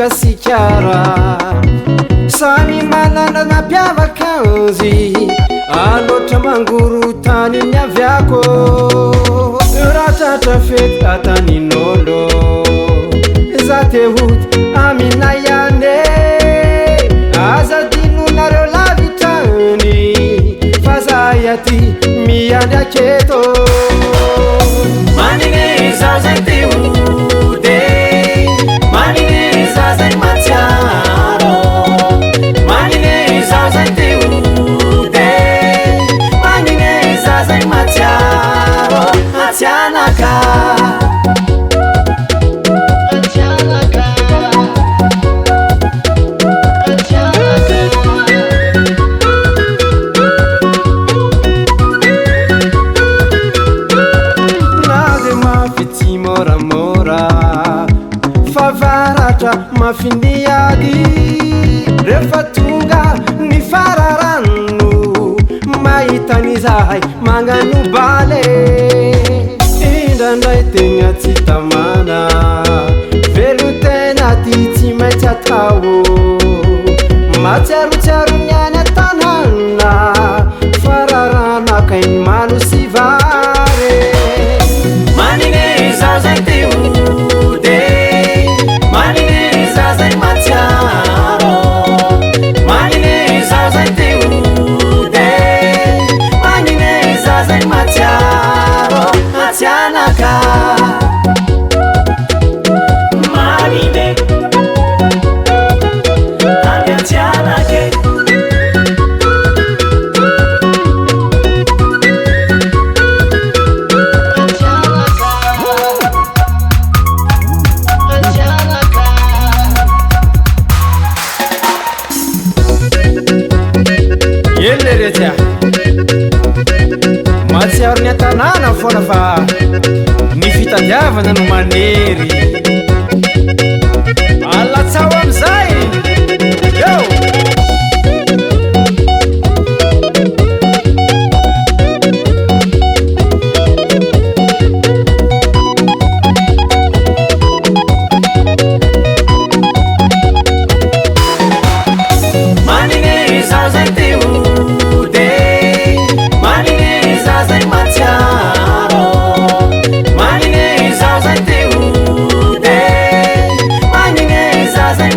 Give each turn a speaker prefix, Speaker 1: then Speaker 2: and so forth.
Speaker 1: Madagasikara samy manana mampiavakazy aloatra mangorotany ny aviako ratratra fety atanin'olo za te hoty aminayane azadinonareo lavitrany fa zay aty miandry aketo manine zaho zay te hode manine za zay matsiaro manine zaho zay te hode manine za zay matsiaro atsianaka mafiniadi rehefa tonga ny fararano mahitany zahay magnano bale indrandray tegna tsy tamana velotena ty tsy maintsy atao matsiarotsiaro ny any an-tanàna fararano akainy malo sy vare manine zaho zay te hode manine za zay matsiaro manine zaho zay te hode manine za zay matsiaro atsianaka manine any atsianake eleretia matsiaro ny an-tanàna foana fa ny fitadiavana no manery alatsao am'izay eo manine zaho zay te hode manine za zay matsiaro manine zaho zay te hode manine za zay